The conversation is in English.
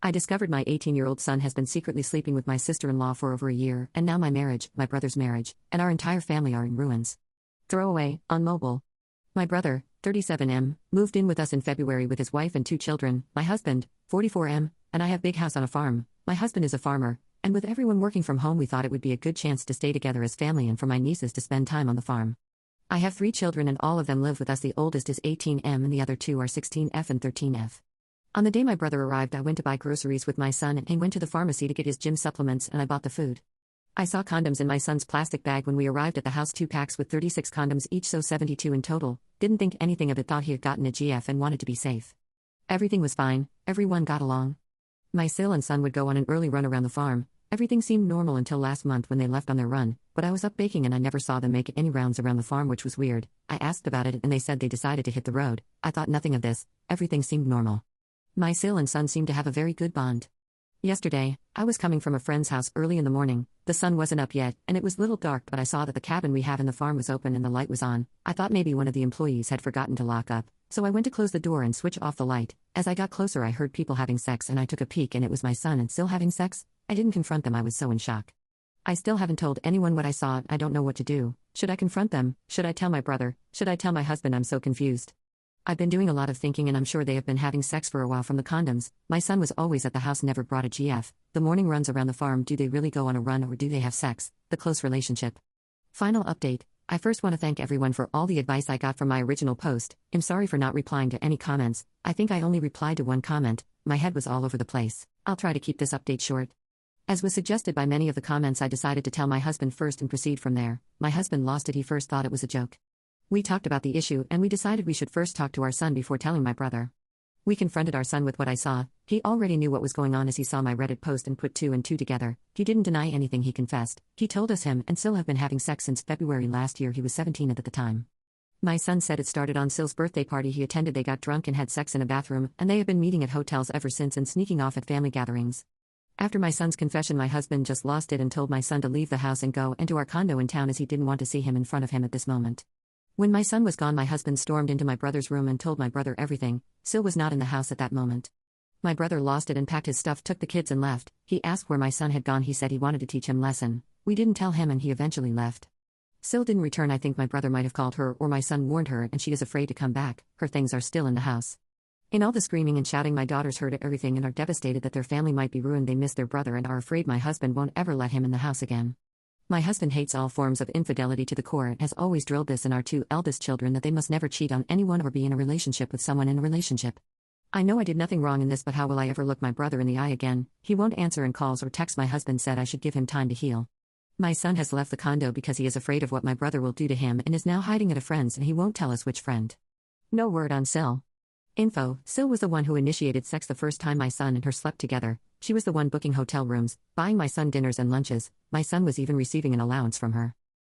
I discovered my 18-year-old son has been secretly sleeping with my sister-in-law for over a year, and now my marriage, my brother's marriage, and our entire family are in ruins. Throwaway, on mobile. My brother, 37M, moved in with us in February with his wife and 2 children, my husband, 44M, and I have big house on a farm. My husband is a farmer, and with everyone working from home we thought it would be a good chance to stay together as family and for my nieces to spend time on the farm. I have 3 children and all of them live with us. The oldest is 18M and the other 2 are 16F and 13F. On the day my brother arrived, I went to buy groceries with my son and he went to the pharmacy to get his gym supplements and I bought the food. I saw condoms in my son's plastic bag when we arrived at the house, 2 packs with 36 condoms each, so 72 in total. Didn't think anything of it, thought he had gotten a GF and wanted to be safe. Everything was fine, everyone got along. My SIL and son would go on an early run around the farm. Everything seemed normal until last month when they left on their run, but I was up baking and I never saw them make any rounds around the farm, which was weird. I asked about it and they said they decided to hit the road. I thought nothing of this, everything seemed normal. My SIL and son seemed to have a very good bond. Yesterday, I was coming from a friend's house early in the morning. The sun wasn't up yet, and it was little dark, but I saw that the cabin we have in the farm was open and the light was on. I thought maybe one of the employees had forgotten to lock up, so I went to close the door and switch off the light. As I got closer, I heard people having sex and I took a peek and it was my son and SIL having sex. I didn't confront them, I was so in shock. I still haven't told anyone what I saw. I don't know what to do. Should I confront them? Should I tell my brother? Should I tell my husband? I'm so confused. I've been doing a lot of thinking and I'm sure they have been having sex for a while from the condoms. My son was always at the house, never brought a GF. The morning runs around the farm, do they really go on a run or do they have sex? The close relationship. Final update. I first want to thank everyone for all the advice I got from my original post. I'm sorry for not replying to any comments. I think I only replied to 1 comment. My head was all over the place. I'll try to keep this update short. As was suggested by many of the comments, I decided to tell my husband first and proceed from there. My husband lost it. He first thought it was a joke. We talked about the issue and we decided we should first talk to our son before telling my brother. We confronted our son with what I saw. He already knew what was going on as he saw my Reddit post and put 2 and 2 together. He didn't deny anything, he confessed. He told us him and SIL have been having sex since February last year. He was 17 at the time. My son said it started on SIL's birthday party he attended. They got drunk and had sex in a bathroom, and they have been meeting at hotels ever since and sneaking off at family gatherings. After my son's confession, my husband just lost it and told my son to leave the house and go into our condo in town as he didn't want to see him in front of him at this moment. When my son was gone, my husband stormed into my brother's room and told my brother everything. SIL was not in the house at that moment. My brother lost it and packed his stuff, took the kids and left. He asked where my son had gone. He said he wanted to teach him lesson. We didn't tell him and he eventually left. SIL didn't return. I think my brother might have called her or my son warned her and she is afraid to come back. Her things are still in the house. In all the screaming and shouting, my daughters heard everything and are devastated that their family might be ruined. They miss their brother and are afraid my husband won't ever let him in the house again. My husband hates all forms of infidelity to the core and has always drilled this in our 2 eldest children that they must never cheat on anyone or be in a relationship with someone in a relationship. I know I did nothing wrong in this, but how will I ever look my brother in the eye again? He won't answer in calls or texts. My husband said I should give him time to heal. My son has left the condo because he is afraid of what my brother will do to him and is now hiding at a friend's and he won't tell us which friend. No word on SIL. Info: SIL was the one who initiated sex the first time my son and her slept together. She was the one booking hotel rooms, buying my son dinners and lunches. My son was even receiving an allowance from her.